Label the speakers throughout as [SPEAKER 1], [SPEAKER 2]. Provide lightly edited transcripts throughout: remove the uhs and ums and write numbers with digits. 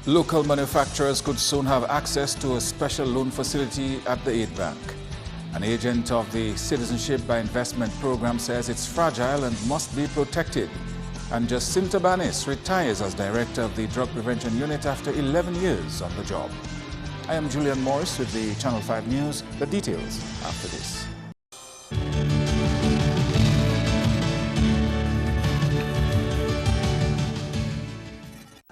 [SPEAKER 1] Local manufacturers could soon have access to a special loan facility at the Aid Bank. An agent of the Citizenship by Investment program says it's fragile and must be protected. And Jacinta Banis retires as director of the Drug Prevention Unit after 11 years on the job. I am Julian Morris with the Channel 5 News. The details after this.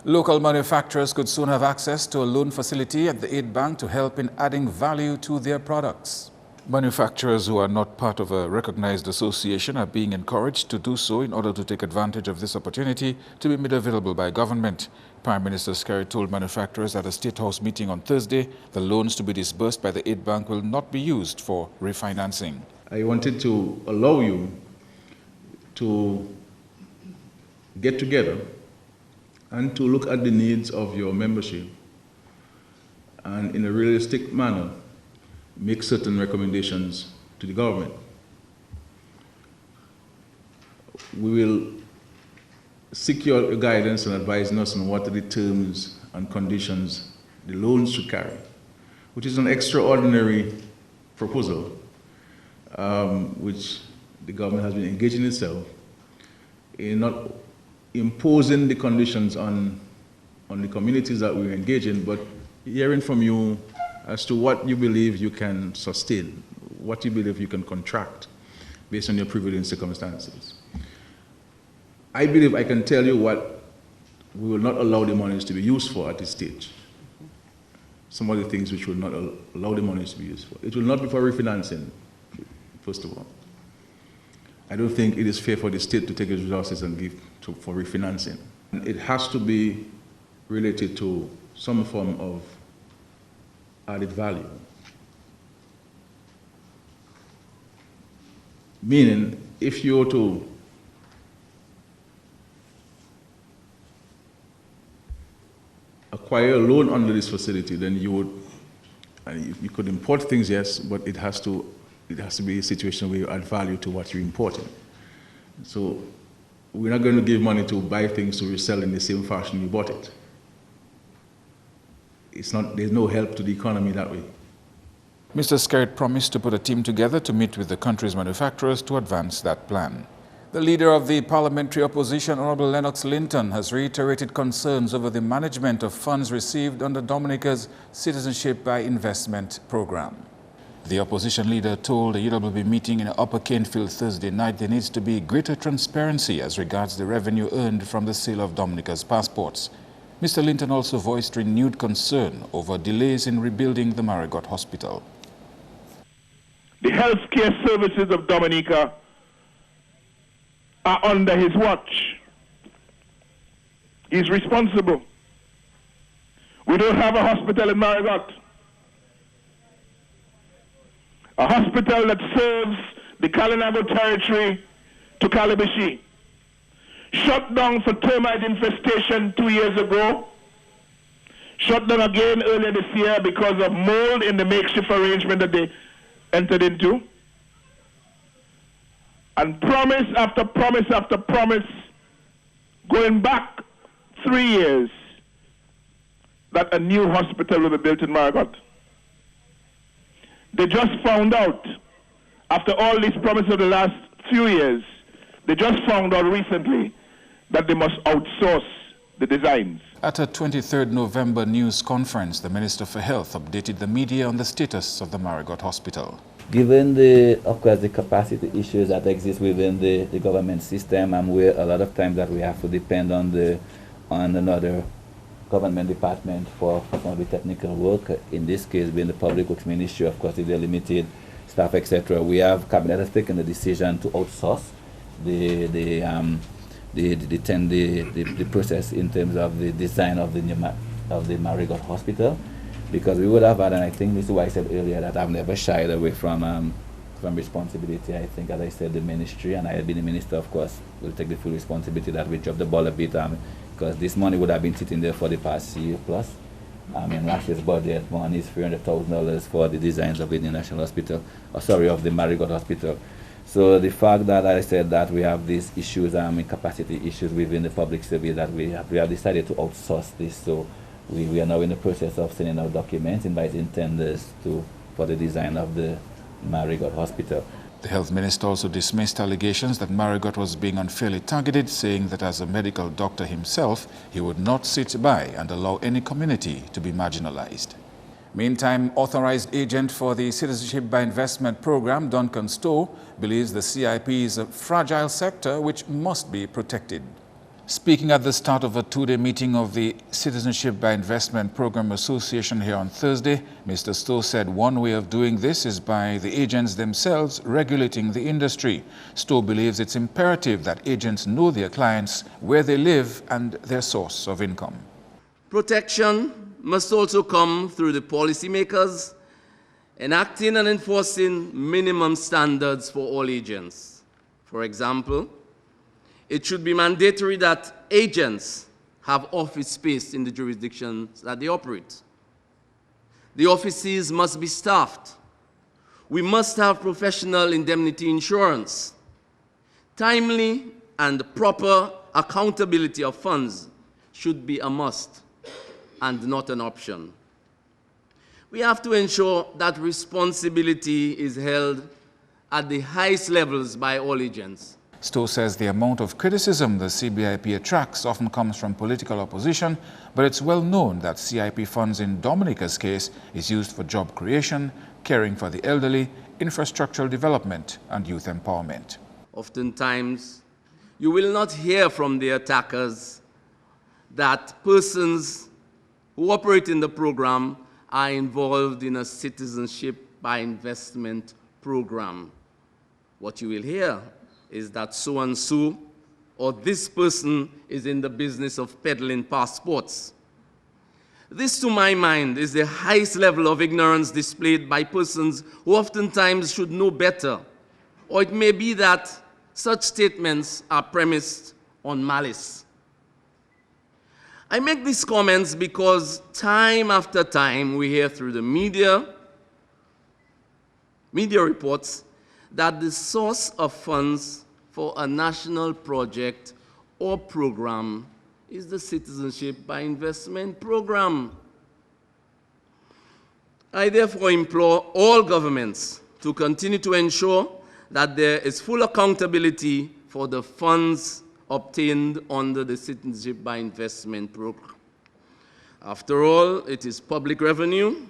[SPEAKER 1] Local manufacturers could soon have access to a loan facility at the Aid Bank to help in adding value to their products. Manufacturers who are not part of a recognized association are being encouraged to do so in order to take advantage of this opportunity to be made available by government. Prime Minister Skerry told manufacturers at a State House meeting on Thursday the loans to be disbursed by the Aid Bank will not be used for refinancing.
[SPEAKER 2] I wanted to allow you to get together and to look at the needs of your membership and in a realistic manner make certain recommendations to the government. We will seek your guidance and advising us on what are the terms and conditions the loans should carry, which is an extraordinary proposal which the government has been engaging itself in not imposing the conditions on the communities that we engage in, but hearing from you as to what you believe you can sustain, what you believe you can contract based on your prevailing circumstances. I believe I can tell you what we will not allow the monies to be used for at this stage. Some of the things which will not allow the monies to be used for. It will not be for refinancing, first of all. I don't think it is fair for the state to take its resources and give for refinancing. It has to be related to some form of added value. Meaning, if you were to acquire a loan under this facility, then you could import things, yes, but it has to be a situation where you add value to what you're importing. So we're not going to give money to buy things to resell in the same fashion you bought it. There's no help to the economy that way.
[SPEAKER 1] Mr. Skerry promised to put a team together to meet with the country's manufacturers to advance that plan. The leader of the parliamentary opposition, Honorable Lennox Linton, has reiterated concerns over the management of funds received under Dominica's Citizenship by Investment program. The opposition leader told the UWB meeting in Upper Canefield Thursday night there needs to be greater transparency as regards the revenue earned from the sale of Dominica's passports. Mr. Linton also voiced renewed concern over delays in rebuilding the Marigot Hospital.
[SPEAKER 3] The healthcare services of Dominica are under his watch. He's responsible. We don't have a hospital in Marigot. A hospital that serves the Kalinago territory to Calabishi. Shut down for termite infestation 2 years ago. Shut down again earlier this year because of mold in the makeshift arrangement that they entered into. And promise after promise after promise, going back 3 years, that a new hospital will be built in Marigot. They just found out, after all these promises of the last few years, they just found out recently that they must outsource the designs.
[SPEAKER 1] At a 23rd November news conference, the Minister for Health updated the media on the status of the Marigot Hospital.
[SPEAKER 4] Given of course, the capacity issues that exist within the government system, and where a lot of times that we have to depend on another government department for some of the technical work, in this case being the Public Works Ministry, of course, with their limited staff, etc. Cabinet has taken the decision to outsource the process in terms of the design of the Marigot Hospital, because we would have had, and I think this is why I said earlier that I've never shied away from responsibility. I think, as I said, the ministry, and I have been the minister, of course, will take the full responsibility that we dropped the ball a bit, because this money would have been sitting there for the past year plus. In last year's budget, money is $300,000 for the designs of the National Hospital, of the Marigot Hospital. So the fact that I said that we have these issues, capacity issues within the public service, that we have decided to outsource this. So We are now in the process of sending out documents, inviting tenders for the design of the Marigot Hospital.
[SPEAKER 1] The health minister also dismissed allegations that Marigot was being unfairly targeted, saying that as a medical doctor himself, he would not sit by and allow any community to be marginalized. Meantime, authorized agent for the Citizenship by Investment program, Duncan Stowe, believes the CIP is a fragile sector which must be protected. Speaking at the start of a two-day meeting of the Citizenship by Investment Program Association here on Thursday, Mr. Stowe said one way of doing this is by the agents themselves regulating the industry. Stowe believes it's imperative that agents know their clients, where they live, and their source of income.
[SPEAKER 5] Protection must also come through the policymakers enacting and enforcing minimum standards for all agents. For example, it should be mandatory that agents have office space in the jurisdictions that they operate. The offices must be staffed. We must have professional indemnity insurance. Timely and proper accountability of funds should be a must and not an option. We have to ensure that responsibility is held at the highest levels by all agents.
[SPEAKER 1] Stowe says the amount of criticism the CBIP attracts often comes from political opposition, but it's well known that CIP funds in Dominica's case is used for job creation, caring for the elderly, infrastructural development, and youth empowerment.
[SPEAKER 5] Oftentimes, you will not hear from the attackers that persons who operate in the program are involved in a citizenship by investment program. What you will hear is that so-and-so or this person is in the business of peddling passports. This, to my mind, is the highest level of ignorance displayed by persons who oftentimes should know better. Or it may be that such statements are premised on malice. I make these comments because time after time we hear through the media reports that the source of funds for a national project or program is the Citizenship by Investment program. I therefore implore all governments to continue to ensure that there is full accountability for the funds obtained under the Citizenship by Investment program. After all, it is public revenue,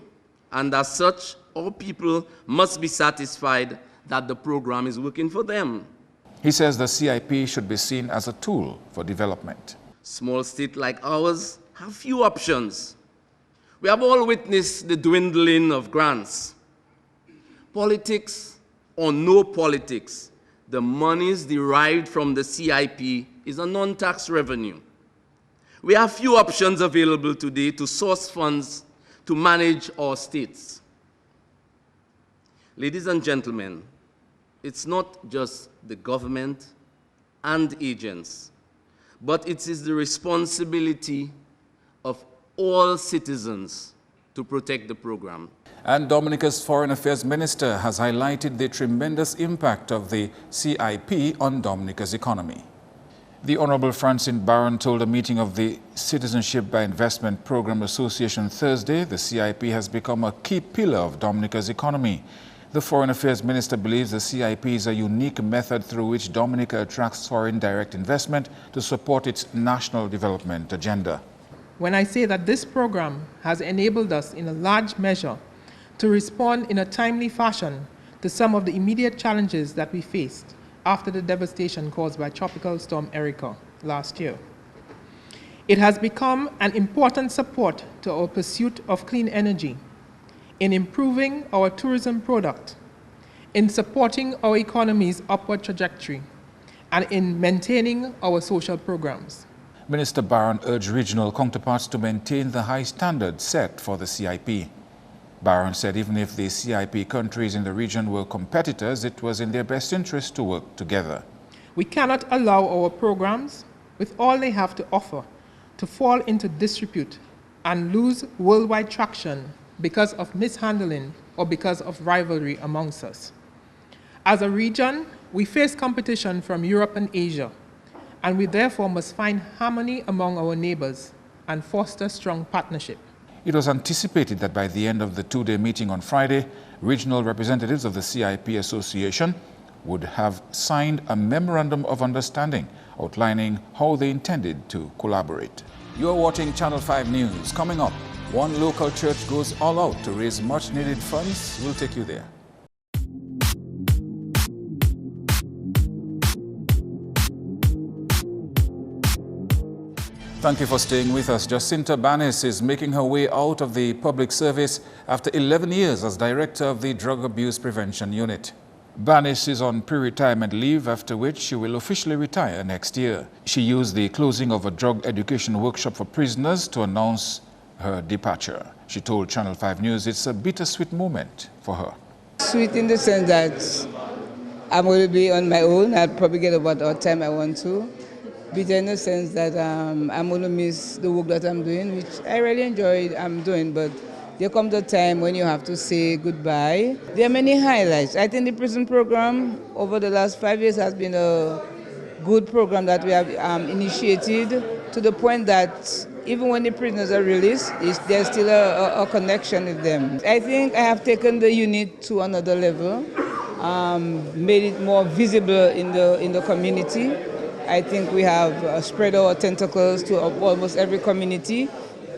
[SPEAKER 5] and as such, all people must be satisfied that the program is working for them.
[SPEAKER 1] He says the CIP should be seen as a tool for development.
[SPEAKER 5] Small states like ours have few options. We have all witnessed the dwindling of grants. Politics or no politics, the monies derived from the CIP is a non-tax revenue. We have few options available today to source funds to manage our states. Ladies and gentlemen, it's not just the government and agents, but it is the responsibility of all citizens to protect the program.
[SPEAKER 1] And Dominica's Foreign Affairs Minister has highlighted the tremendous impact of the CIP on Dominica's economy. The Honorable Francine Barron told a meeting of the Citizenship by Investment Program Association Thursday the CIP has become a key pillar of Dominica's economy. The Foreign Affairs Minister believes the CIP is a unique method through which Dominica attracts foreign direct investment to support its national development agenda.
[SPEAKER 6] When I say that this program has enabled us in a large measure to respond in a timely fashion to some of the immediate challenges that we faced after the devastation caused by Tropical Storm Erika last year. It has become an important support to our pursuit of clean energy, in improving our tourism product, in supporting our economy's upward trajectory, and in maintaining our social programs.
[SPEAKER 1] Minister Barron urged regional counterparts to maintain the high standards set for the CIP. Barron said even if the CIP countries in the region were competitors, it was in their best interest to work together.
[SPEAKER 6] We cannot allow our programs, with all they have to offer, to fall into disrepute and lose worldwide traction because of mishandling or because of rivalry amongst us. As a region, we face competition from Europe and Asia, and we therefore must find harmony among our neighbors and foster strong partnership.
[SPEAKER 1] It was anticipated that by the end of the two-day meeting on Friday, regional representatives of the CIP Association would have signed a memorandum of understanding outlining how they intended to collaborate. You are watching Channel 5 News. Coming up, one local church goes all out to raise much-needed funds. We'll take you there. Thank you for staying with us. Jacinta Banis is making her way out of the public service after 11 years as director of the Drug Abuse Prevention Unit. Banis is on pre-retirement leave, after which she will officially retire next year. She used the closing of a drug education workshop for prisoners to announce her departure. She told Channel 5 News it's a bittersweet moment for her.
[SPEAKER 7] Sweet in the sense that I'm going to be on my own. I'll probably get about what time I want to. Bitter in the sense that I'm going to miss the work that I'm doing, which I really enjoy doing, but there comes a time when you have to say goodbye. There are many highlights. I think the prison program over the last 5 years has been a good program that we have initiated, to the point that even when the prisoners are released, there's still a connection with them. I think I have taken the unit to another level, made it more visible in the community. I think we have spread our tentacles to almost every community.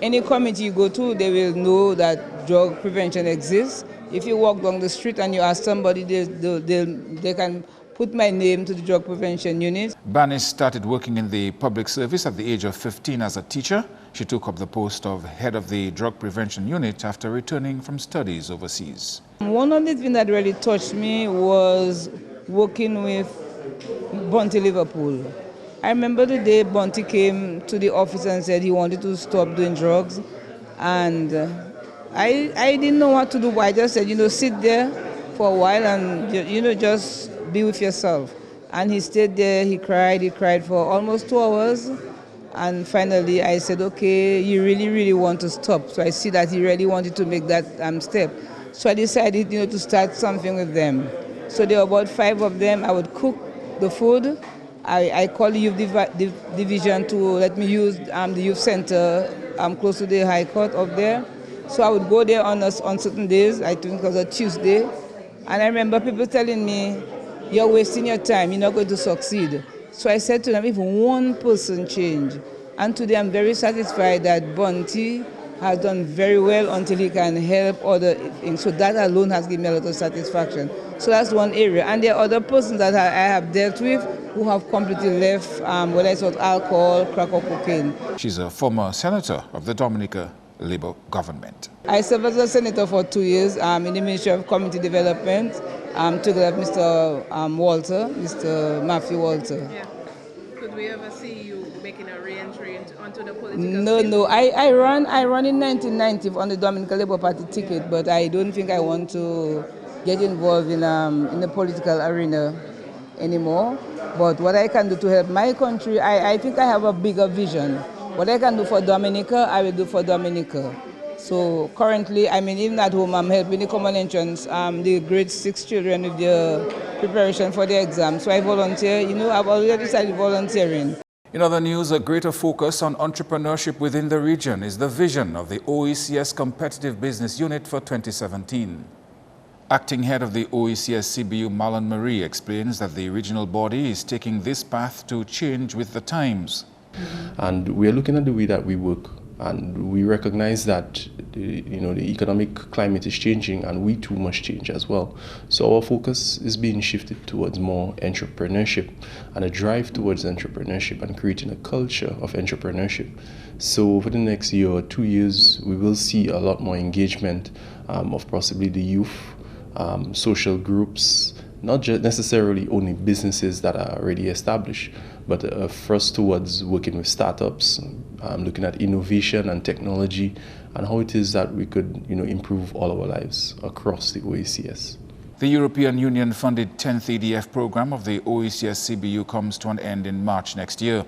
[SPEAKER 7] Any community you go to, they will know that drug prevention exists. If you walk down the street and you ask somebody, they can put my name to the drug prevention unit.
[SPEAKER 1] Banis started working in the public service at the age of 15 as a teacher. She took up the post of head of the drug prevention unit after returning from studies overseas.
[SPEAKER 7] One of the things that really touched me was working with Bunty Liverpool. I remember the day Bunty came to the office and said he wanted to stop doing drugs, and I didn't know what to do. I just said, sit there for a while and just be with yourself. And he stayed there. He cried for almost 2 hours, and finally I said, okay, you really want to stop. So I see that he really wanted to make that step. So I decided to start something with them. So there were about 5 of them. I would cook the food. I called the youth division to let me use the youth center close to the High Court up there. So I would go there on certain days. I think it was a Tuesday. And I remember people telling me, you're wasting your time, you're not going to succeed. So I said to them, if one person change, and today I'm very satisfied that Bunty has done very well until he can help other things. So that alone has given me a lot of satisfaction. So that's one area. And there are other persons that I have dealt with who have completely left, whether it's with alcohol, crack or cocaine.
[SPEAKER 1] She's a former senator of the Dominica Labour government.
[SPEAKER 7] I served as a senator for 2 years in the Ministry of Community Development, together with Mr. Matthew Walter.
[SPEAKER 6] Yeah. Could we ever see you making a re-entry onto the political scene?
[SPEAKER 7] No. I ran in 1990 on the Dominica Labour Party ticket, but I don't think I want to get involved in the political arena anymore. But what I can do to help my country, I think I have a bigger vision. What I can do for Dominica, I will do for Dominica. So currently, even at home, I'm helping the common entrance, the grade 6 children with their preparation for the exam. So I volunteer, I've already started volunteering.
[SPEAKER 1] In other news, a greater focus on entrepreneurship within the region is the vision of the OECS Competitive Business Unit for 2017. Acting head of the OECS CBU, Marlon Marie, explains that the regional body is taking this path to change with the times.
[SPEAKER 8] And we are looking at the way that we work, and we recognize that the economic climate is changing, and we too must change as well. So our focus is being shifted towards more entrepreneurship and a drive towards entrepreneurship and creating a culture of entrepreneurship. So over the next year or 2 years, we will see a lot more engagement of possibly the youth, social groups, not just necessarily only businesses that are already established, but a thrust towards working with startups, looking at innovation and technology, and how it is that we could improve all our lives across the OECS.
[SPEAKER 1] The European Union funded 10th EDF program of the OECS CBU comes to an end in March next year.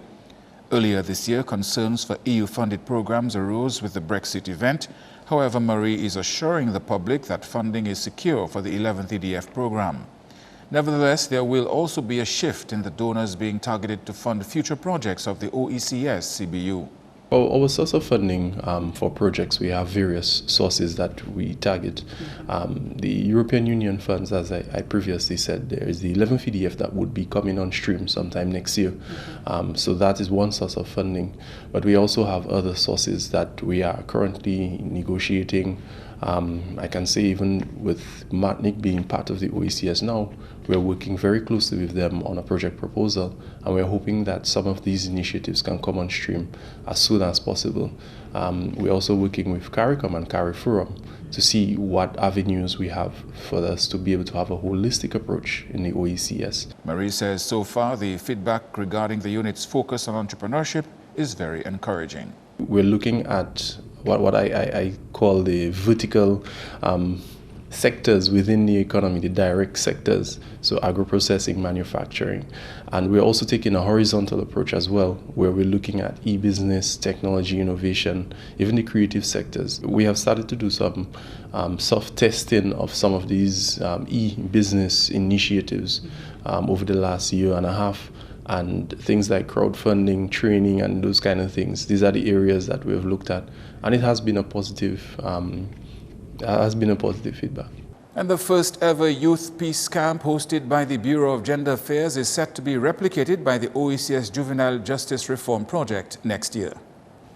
[SPEAKER 1] Earlier this year, concerns for EU-funded programs arose with the Brexit event. However, Marie is assuring the public that funding is secure for the 11th EDF program. Nevertheless, there will also be a shift in the donors being targeted to fund future projects of the OECS CBU.
[SPEAKER 8] Our source of funding for projects, we have various sources that we target. The European Union funds, as I previously said, there is the 11th EDF that would be coming on stream sometime next year. So that is one source of funding. But we also have other sources that we are currently negotiating. I can say even with Matnik being part of the OECS now, we're working very closely with them on a project proposal, and we're hoping that some of these initiatives can come on stream as soon as possible. We're also working with CARICOM and CARIFORUM to see what avenues we have for us to be able to have a holistic approach in the OECS.
[SPEAKER 1] Marie says so far the feedback regarding the unit's focus on entrepreneurship is very encouraging.
[SPEAKER 8] We're looking at what I call the vertical sectors within the economy, the direct sectors, so agro-processing, manufacturing. And we're also taking a horizontal approach as well, where we're looking at e-business, technology, innovation, even the creative sectors. We have started to do some soft testing of some of these e-business initiatives over the last year and a half. And things like crowdfunding, training, and those kind of things. These are the areas that we have looked at, and it has been a positive, feedback.
[SPEAKER 1] And the first ever youth peace camp hosted by the Bureau of Gender Affairs is set to be replicated by the OECS Juvenile Justice Reform Project next year.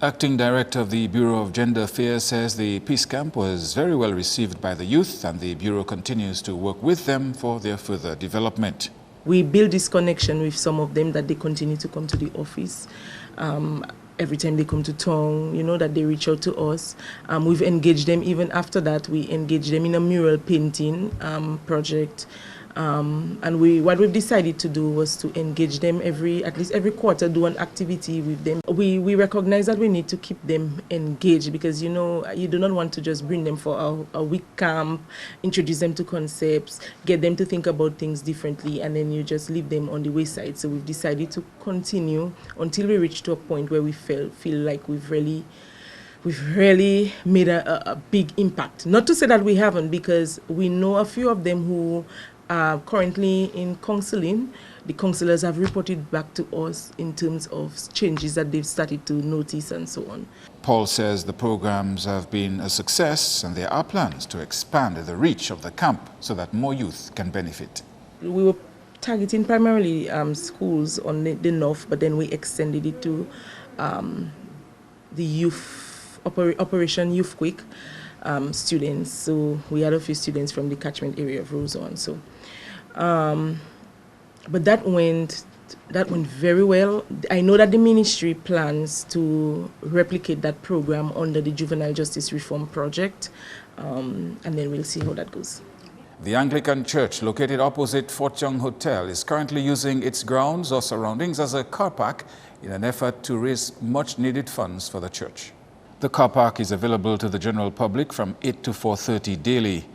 [SPEAKER 1] Acting Director of the Bureau of Gender Affairs says the peace camp was very well received by the youth, and the Bureau continues to work with them for their further development.
[SPEAKER 9] We build this connection with some of them that they continue to come to the office. Every time they come to town, you know, that they reach out to us. We've engaged them. Even after that, we engage them in a mural painting project. And what we've decided to do was to engage them at least every quarter, do an activity with them. We recognize that we need to keep them engaged because, you know, you do not want to just bring them for a week camp, introduce them to concepts, get them to think about things differently, and then you just leave them on the wayside. So we've decided to continue until we reach to a point where we feel like we've really made a big impact. Not to say that we haven't, because we know a few of them who are currently in counseling. The counselors have reported back to us in terms of changes that they've started to notice and so on.
[SPEAKER 1] Paul says the programs have been a success and there are plans to expand the reach of the camp so that more youth can benefit.
[SPEAKER 9] We were targeting primarily schools on the north, but then we extended it to the youth Operation Youth Quick students. So we had a few students from the catchment area of Roseau. So, but that went very well. I know that the ministry plans to replicate that program under the Juvenile Justice Reform Project, and then we'll see how that goes.
[SPEAKER 1] The Anglican Church, located opposite Fort Young Hotel, is currently using its grounds or surroundings as a car park in an effort to raise much-needed funds for the church. The car park is available to the general public from 8 to 4:30 daily.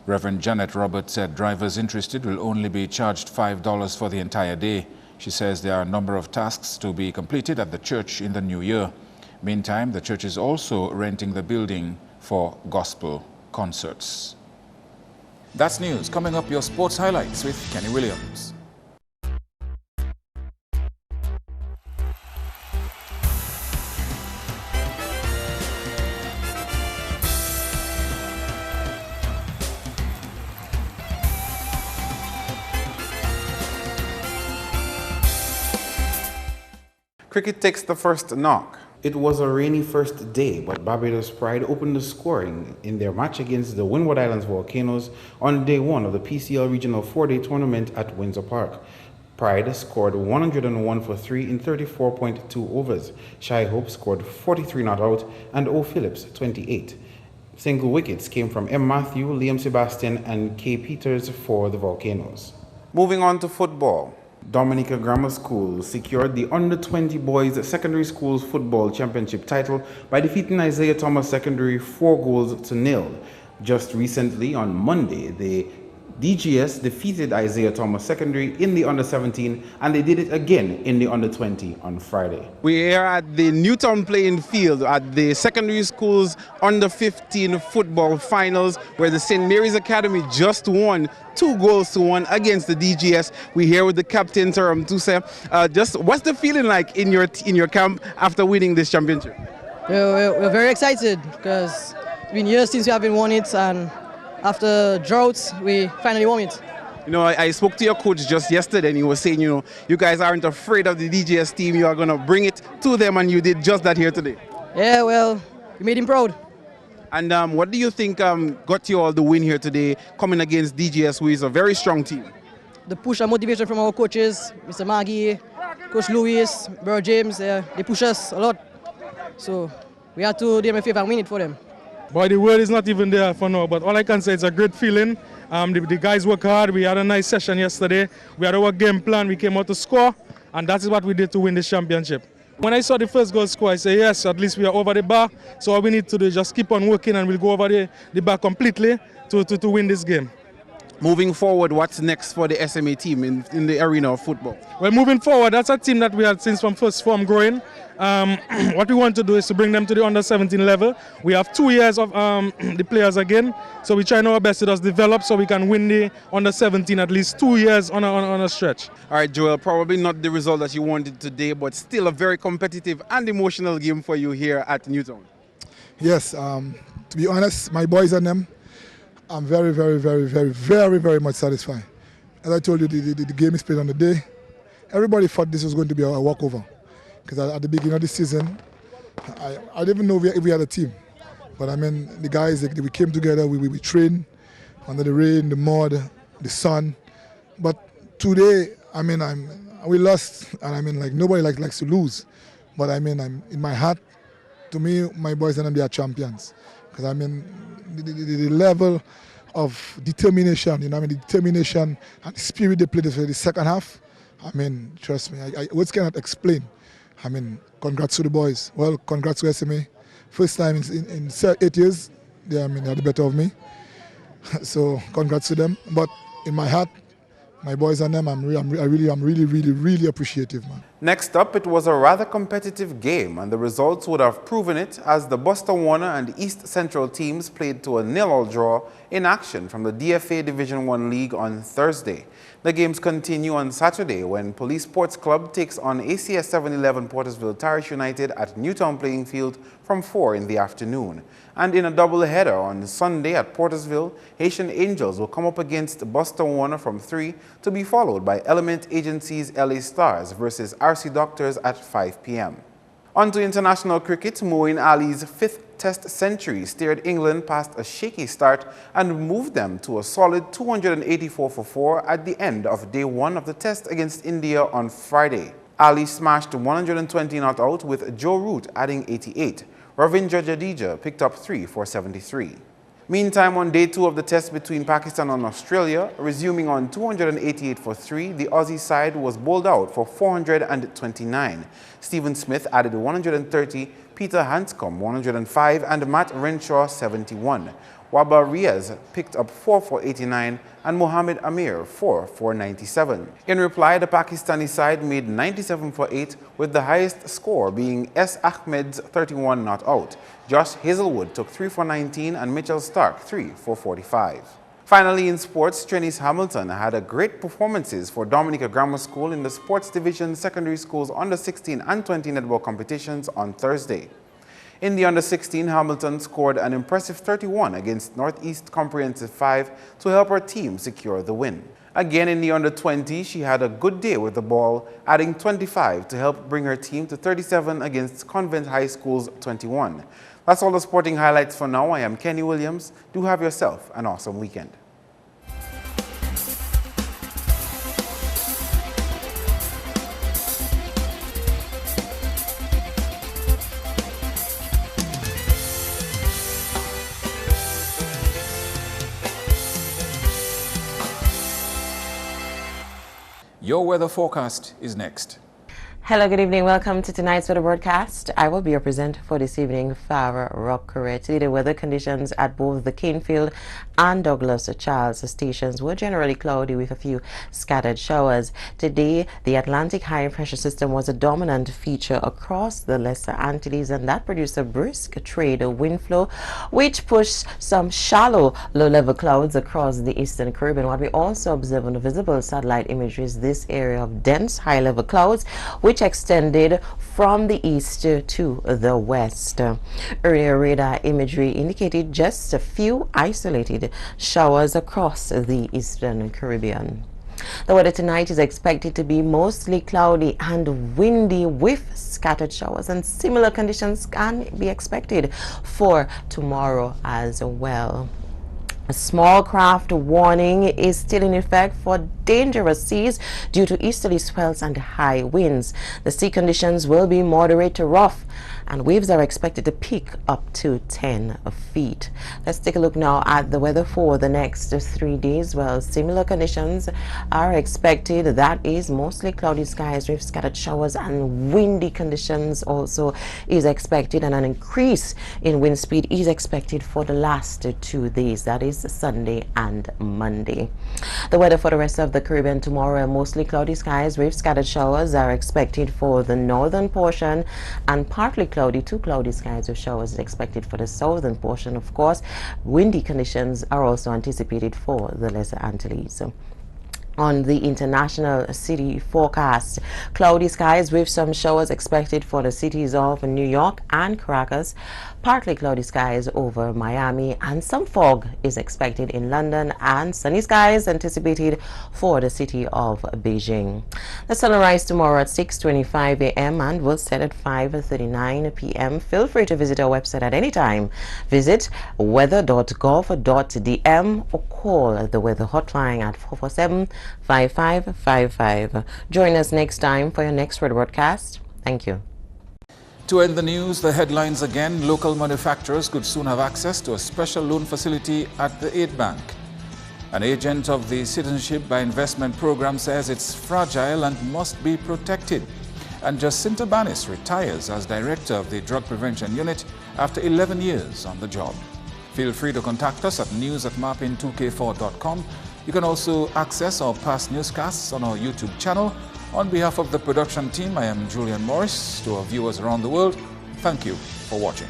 [SPEAKER 1] Reverend Janet Roberts said drivers interested will only be charged $5 for the entire day. She says there are a number of tasks to be completed at the church in the new year. Meantime, the church is also renting the building for gospel concerts. That's news. Coming up, your sports highlights with Kenny Williams.
[SPEAKER 10] Cricket takes the first knock. It was a rainy first day, but Barbados Pride opened the scoring in their match against the Windward Islands Volcanoes on day one of the PCL Regional 4-Day Tournament at Windsor Park. Pride scored 101 for 3 in 34.2 overs. Shy Hope scored 43 not out and O. Phillips 28. Single wickets came from M. Matthew, Liam Sebastian and K. Peters for the Volcanoes. Moving on to football. Dominica Grammar School secured the Under-20 Boys Secondary Schools Football Championship title by defeating Isaiah Thomas Secondary 4-0. Just recently, on Monday, the DGS defeated Isaiah Thomas Secondary in the Under-17, and they did it again in the Under-20 on Friday. We are at the Newtown playing field at the secondary schools Under-15 football finals, where the St. Mary's Academy just won 2-1 against the DGS. We're here with the captain, Taram Tuse. Just what's the feeling like in your camp after winning this championship?
[SPEAKER 11] We're very excited because it's been years since we haven't won it, and after droughts, we finally won it.
[SPEAKER 10] You know, I spoke to your coach just yesterday, and he was saying, you know, you guys aren't afraid of the DGS team. You are going to bring it to them, and you did just that here today.
[SPEAKER 11] Yeah, well, we made him proud.
[SPEAKER 10] And what do you think got you all the win here today, coming against DGS, who is a very strong team?
[SPEAKER 11] The push and motivation from our coaches, Mr. Maggie, Coach Lewis, Bro James, they push us a lot. So we had to do them a favor and win it for them.
[SPEAKER 12] Boy, the word is not even there for now, but all I can say it's a great feeling. The guys work hard. We had a nice session yesterday. We had our game plan. We came out to score, and that is what we did to win the championship. When I saw the first goal score, I said, yes, at least we are over the bar. So all we need to do is just keep on working, and we'll go over the bar completely to win this game.
[SPEAKER 10] Moving forward, what's next for the SMA team in the arena of football?
[SPEAKER 12] Well, moving forward, that's a team that we had since from first form growing. What we want to do is to bring them to the under-17 level. We have 2 years of the players again, so we try our best to just develop so we can win the under-17 at least 2 years on a stretch.
[SPEAKER 10] All right, Joel, probably not the result that you wanted today, but still a very competitive and emotional game for you here at Newtown.
[SPEAKER 13] Yes, to be honest, my boys and them, I'm very, very, very, very, very, very much satisfied. As I told you, the game is played on the day. Everybody thought this was going to be a walkover. Because at the beginning of the season, I didn't even know if we had a team. But I mean, the guys, we came together, we trained under the rain, the mud, the sun. But today, I mean, we lost, and I mean, like, nobody likes to lose. But I mean, in my heart, to me, my boys and them, they are champions. Because I mean, the level of determination, you know, I mean, the determination and the spirit they played for the second half, I mean, trust me, I words cannot explain. I mean, congrats to the boys. Well, congrats to SMA. First time in 8 years, they're the better of me. So congrats to them. But in my heart, my boys and them, I'm really appreciative, man.
[SPEAKER 10] Next up, it was a rather competitive game, and the results would have proven it as the Buster Warner and East Central teams played to a 0-0 draw in action from the DFA Division 1 League on Thursday. The games continue on Saturday when Police Sports Club takes on ACS 711 Portersville Tarish United at Newtown Playing Field from 4 in the afternoon. And in a double-header on Sunday at Portersville, Haitian Angels will come up against Buster Warner from 3 to be followed by Element Agency's LA Stars versus RC Doctors at 5 p.m. On to international cricket, Moeen Ali's 5th Test century steered England past a shaky start and moved them to a solid 284 for 4 at the end of day 1 of the Test against India on Friday. Ali smashed 120 not out with Joe Root adding 88. Ravindra Jadeja picked up 3 for 73. Meantime, on day 2 of the Test between Pakistan and Australia, resuming on 288 for 3, the Aussie side was bowled out for 429. Stephen Smith added 130, Peter Hanscom 105, and Matt Renshaw 71. Waba Riaz picked up 4 for 89 and Mohammed Amir 4 for 97. In reply, the Pakistani side made 97 for 8, with the highest score being S. Ahmed's 31 not out. Josh Hazelwood took 3 for 19 and Mitchell Stark 3 for 45. Finally, in sports, Trennis Hamilton had a great performances for Dominica Grammar School in the Sports Division Secondary Schools Under-16 and 20 netball competitions on Thursday. In the Under-16, Hamilton scored an impressive 31 against Northeast Comprehensive 5 to help her team secure the win. Again, in the Under-20, she had a good day with the ball, adding 25 to help bring her team to 37 against Convent High School's 21. That's all the sporting highlights for now. I am Kenny Williams. Do have yourself an awesome weekend.
[SPEAKER 1] Your weather forecast is next.
[SPEAKER 14] Hello, good evening. Welcome to tonight's weather broadcast. I will be your presenter for this evening, Farah Rockere. Today, the weather conditions at both the Canefield and Douglas Charles stations were generally cloudy with a few scattered showers. Today, the Atlantic high pressure system was a dominant feature across the Lesser Antilles, and that produced a brisk trade wind flow, which pushed some shallow low-level clouds across the eastern Caribbean. What we also observe on the visible satellite imagery is this area of dense high-level clouds, which which extended from the east to the west. Earlier radar imagery indicated just a few isolated showers across the eastern Caribbean. The weather tonight is expected to be mostly cloudy and windy with scattered showers, and similar conditions can be expected for tomorrow as well. A small craft warning is still in effect for dangerous seas due to easterly swells and high winds. The sea conditions will be moderate to rough, and waves are expected to peak up to 10 feet. Let's take a look now at the weather for the next 3 days. Well, similar conditions are expected. That is mostly cloudy skies with scattered showers, and windy conditions also is expected, and an increase in wind speed is expected for the last 2 days. That is Sunday and Monday. The weather for the rest of the Caribbean tomorrow: mostly cloudy skies with scattered showers are expected for the northern portion, and partly cloudy to cloudy skies with showers expected for the southern portion. Of course, windy conditions are also anticipated for the Lesser Antilles. On the international city forecast, cloudy skies with some showers expected for the cities of New York and Caracas, partly cloudy skies over Miami, and some fog is expected in London, and sunny skies anticipated for the city of Beijing. The sun will rise tomorrow at 6:25 a.m. and will set at 5:39 p.m. Feel free to visit our website at any time. Visit weather.gov.dm or call the weather hotline at 447-5555. Join us next time for your next weather broadcast. Thank you.
[SPEAKER 1] To end the news, the headlines again: local manufacturers could soon have access to a special loan facility at the Aid Bank. An agent of the Citizenship by Investment program says it's fragile and must be protected. And Jacinta Banis retires as director of the Drug Prevention Unit after 11 years on the job. Feel free to contact us at news@marpin2k4.com. You can also access our past newscasts on our YouTube channel. On behalf of the production team, I am Julian Morris. To our viewers around the world, thank you for watching.